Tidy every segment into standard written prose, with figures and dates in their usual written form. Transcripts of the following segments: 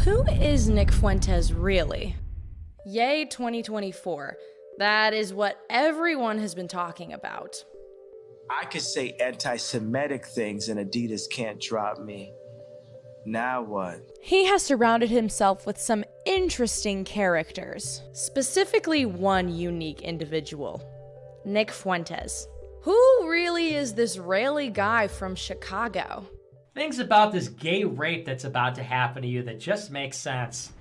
Who is Nick Fuentes really? Yay 2024. That is what everyone has been talking about. I could say anti-Semitic things and Adidas can't drop me. Now what? He has surrounded himself with some interesting characters, specifically one unique individual, Nick Fuentes. Who really is this Rayleigh guy from Chicago? Things about this gay rape that's about to happen to you that just make sense.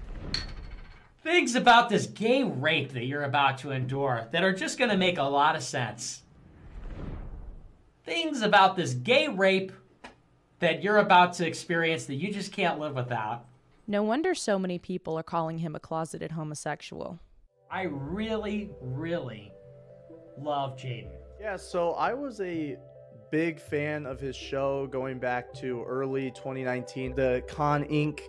Things about this gay rape that you're about to endure that are just gonna make a lot of sense. Things about this gay rape that you're about to experience that you just can't live without. No wonder so many people are calling him a closeted homosexual. I really, really love Jaden. Yeah, so I was a big fan of his show going back to early 2019. The Con Inc.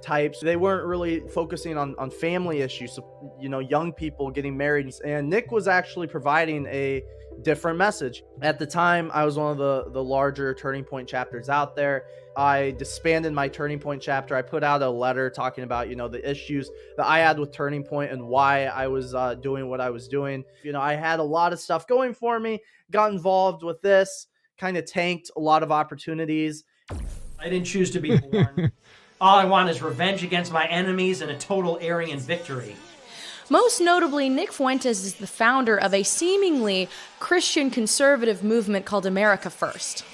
Types, they weren't really focusing on family issues, so, you know, young people getting married. And Nick was actually providing a different message. At the time, I was one of the larger Turning Point chapters out there. I disbanded my Turning Point chapter. I put out a letter talking about, you know, the issues that I had with Turning Point and why I was doing what I was doing. You know, I had a lot of stuff going for me, got involved with this, kind of tanked a lot of opportunities. I didn't choose to be born. All I want is revenge against my enemies and a total Aryan victory. Most notably, Nick Fuentes is the founder of a seemingly Christian conservative movement called America First.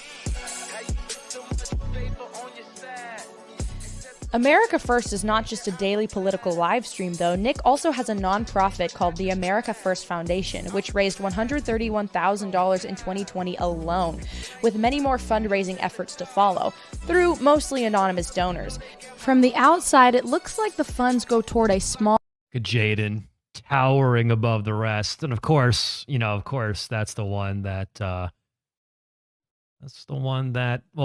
America First is not just a daily political live stream, though. Nick also has a nonprofit called the America First Foundation, which raised $131,000 in 2020 alone, with many more fundraising efforts to follow, through mostly anonymous donors. From the outside, it looks like the funds go toward a small... Jaden towering above the rest. And of course, that's the one that, well,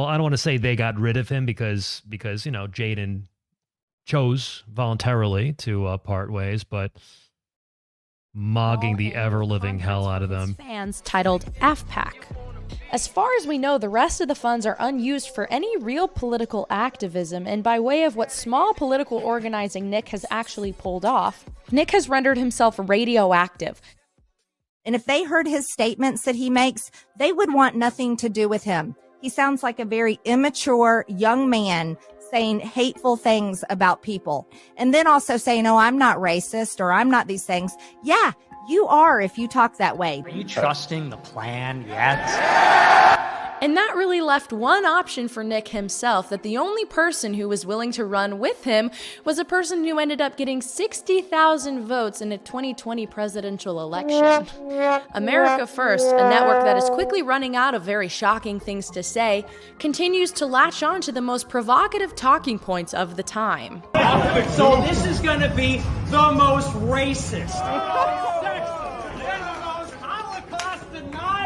I don't want to say they got rid of him because, Jaden chose voluntarily to part ways, but mogging the ever-living hell out of them. Fans titled AFPAC. As far as we know, the rest of the funds are unused for any real political activism, and by way of what small political organizing Nick has actually pulled off, Nick has rendered himself radioactive. And if they heard his statements that he makes, they would want nothing to do with him. He sounds like a very immature young man saying hateful things about people. And then also saying, oh, I'm not racist or I'm not these things. Yeah, you are if you talk that way. Are you trusting the plan yet? And that really left one option for Nick himself, that the only person who was willing to run with him was a person who ended up getting 60,000 votes in a 2020 presidential election. America First, a network that is quickly running out of very shocking things to say, continues to latch on to the most provocative talking points of the time. So this is going to be the most racist, sexist, and the most Holocaust denying.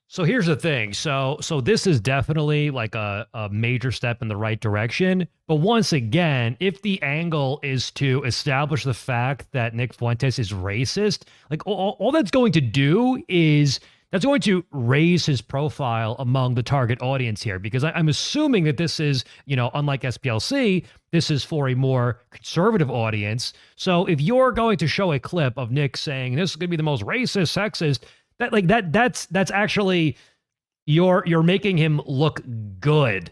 So here's the thing. So this is definitely like a major step in the right direction. But once again, if the angle is to establish the fact that Nick Fuentes is racist, like all that's going to do is that's going to raise his profile among the target audience here, because I'm assuming that this is, unlike SPLC, this is for a more conservative audience. So if you're going to show a clip of Nick saying this is going to be the most racist, sexist, that's actually you're making him look good.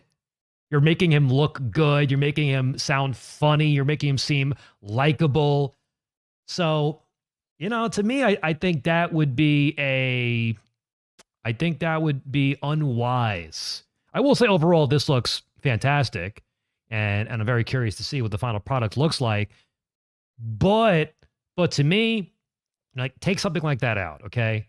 You're making him look good. You're making him sound funny. You're making him seem likable. So, to me, I think that would be unwise. I will say overall, this looks fantastic, and I'm very curious to see what the final product looks like. But to me, take something like that out, okay?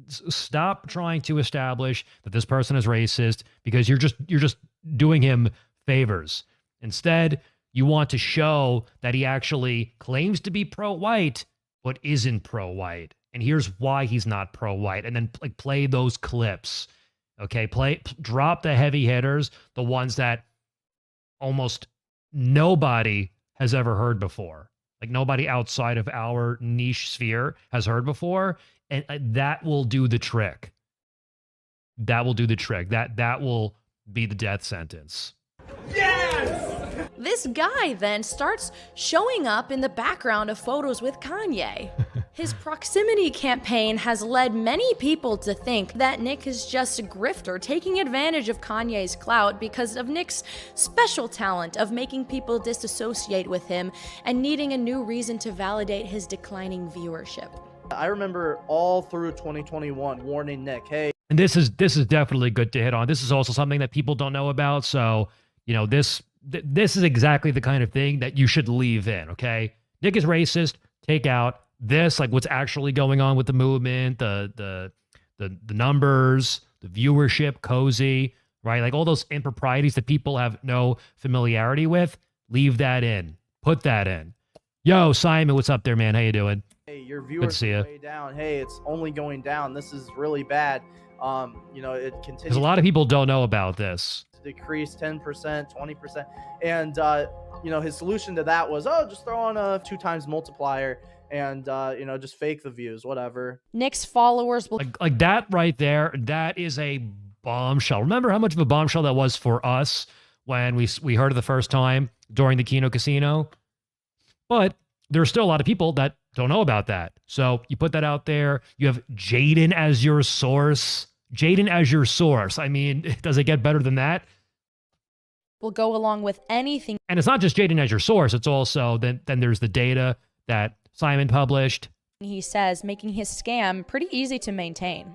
Stop trying to establish that this person is racist, because you're just doing him favors. Instead, you want to show that he actually claims to be pro-white, but isn't pro-white. And here's why he's not pro-white. And then play those clips. Okay, drop the heavy hitters, the ones that almost nobody has ever heard before. Nobody outside of our niche sphere has heard before. And that will do the trick. that will do the trick. That will be the death sentence. This guy then starts showing up in the background of photos with Kanye. His proximity campaign has led many people to think that Nick is just a grifter taking advantage of Kanye's clout because of Nick's special talent of making people disassociate with him and needing a new reason to validate his declining viewership. I remember all through 2021 warning Nick, hey. And this is definitely good to hit on. This is also something that people don't know about. So, you know, this is exactly the kind of thing that you should leave in, okay? Nick is racist. Take out this, like what's actually going on with the movement, the numbers, the viewership, cozy, right? Like all those improprieties that people have no familiarity with. Leave that in. Put that in. Yo, Simon, what's up there, man? How you doing? Hey, your viewers are way down. Hey, it's only going down. This is really bad. You know, it continues. Because a lot of people don't know about this. Decrease 10%, 20%. And, you know, his solution to that was, just throw on a 2 times multiplier and, you know, just fake the views, whatever. Nick's followers will... Like that right there, that is a bombshell. Remember how much of a bombshell that was for us when we heard it the first time during the Kino Casino? But there's still a lot of people that don't know about that. So you put that out there. You have Jaden as your source. Jaden as your source. I mean, does it get better than that? Will go along with anything. And it's not just Jaden as your source. It's also then there's the data that Simon published. He says, making his scam pretty easy to maintain.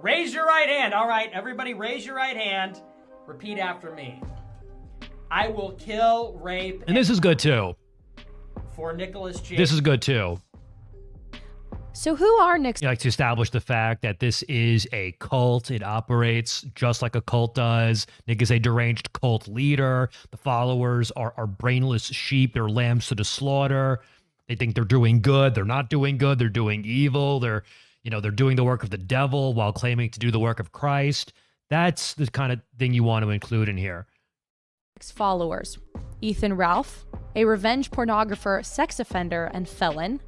Raise your right hand. All right, everybody raise your right hand. Repeat after me. I will kill, rape, and this is good too. For Nicholas J. This is good too. So who are Nick's... You like to establish the fact that this is a cult. It operates just like a cult does. Nick is a deranged cult leader. The followers are brainless sheep. They're lambs to the slaughter. They think they're doing good. They're not doing good. They're doing evil. They're doing the work of the devil while claiming to do the work of Christ. That's the kind of thing you want to include in here. Followers: Ethan Ralph, a revenge pornographer, sex offender, and felon.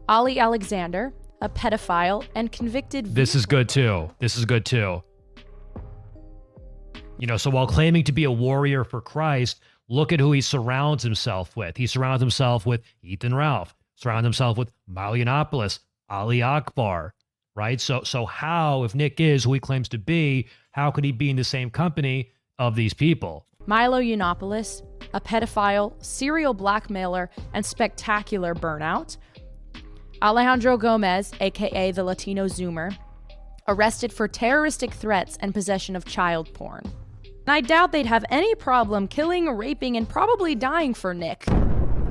Ali Alexander, a pedophile and convicted... This is good too. This is good too. You know, so while claiming to be a warrior for Christ, look at who he surrounds himself with. He surrounds himself with Ethan Ralph, surrounds himself with Milo Yiannopoulos, Ali Akbar, right? So how, if Nick is who he claims to be, how could he be in the same company of these people? Milo Yiannopoulos, a pedophile, serial blackmailer, and spectacular burnout. Alejandro Gomez, aka the Latino Zoomer, arrested for terroristic threats and possession of child porn. And I doubt they'd have any problem killing, raping, and probably dying for Nick.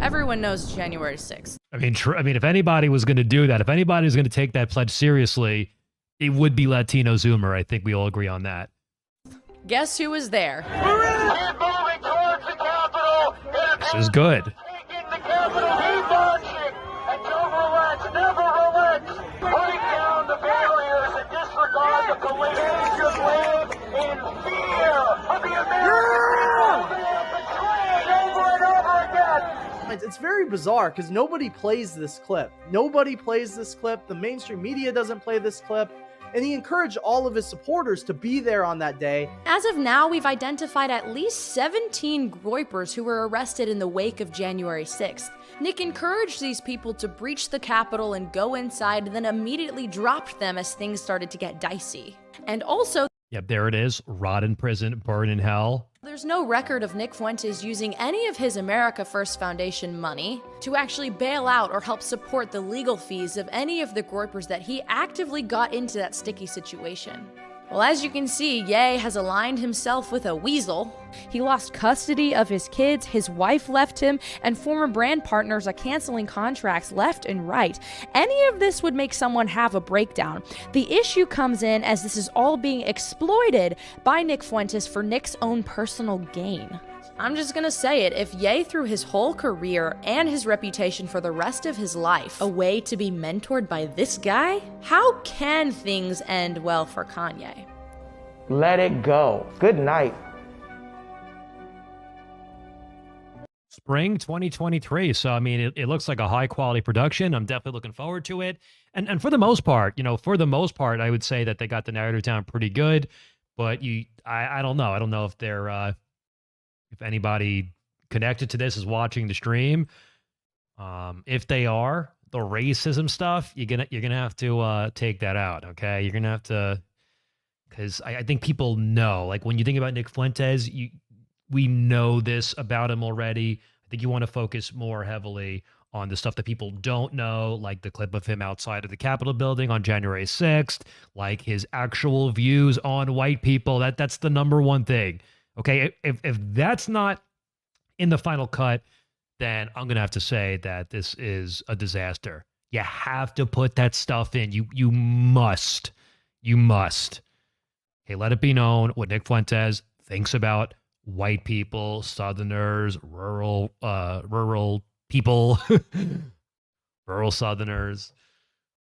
Everyone knows January 6th. I mean, if anybody was going to do that, if anybody was going to take that pledge seriously, it would be Latino Zoomer. I think we all agree on that. Guess who was there? Keep moving towards the Capitol. This is good. Taking the Capitol, keep marching. And don't relax, never relax. Break down the barriers and disregard the police. They should live in fear of the American people. They have betrayed over and over again. It's very bizarre because nobody plays this clip. Nobody plays this clip. The mainstream media doesn't play this clip. And he encouraged all of his supporters to be there on that day. As of now, we've identified at least 17 groypers who were arrested in the wake of January 6th. Nick encouraged these people to breach the Capitol and go inside, and then immediately dropped them as things started to get dicey. And also... Yep, there it is. Rot in prison, burn in hell. There's no record of Nick Fuentes using any of his America First Foundation money to actually bail out or help support the legal fees of any of the groypers that he actively got into that sticky situation. Well, as you can see, Ye has aligned himself with a weasel. He lost custody of his kids, his wife left him, and former brand partners are canceling contracts left and right. Any of this would make someone have a breakdown. The issue comes in as this is all being exploited by Nick Fuentes for Nick's own personal gain. I'm just gonna say it, if Ye threw his whole career and his reputation for the rest of his life away to be mentored by this guy, how can things end well for Kanye? Let it go. Good night. spring 2023. So I mean, it looks like a high quality production. I'm definitely looking forward to it. And for the most part, I would say that they got the narrative down pretty good. But I don't know. I don't know if they're if anybody connected to this is watching the stream. If they are, the racism stuff, you're gonna have to take that out. Okay, you're gonna have to, because I think people know. Like when you think about Nick Fuentes, we know this about him already. I think you want to focus more heavily on the stuff that people don't know, like the clip of him outside of the Capitol building on January 6th, like his actual views on white people. That's the number one thing. Okay, if that's not in the final cut, then I'm gonna have to say that this is a disaster. You have to put that stuff in. You must. Okay, let it be known what Nick Fuentes thinks about white people, Southerners, rural people, rural Southerners.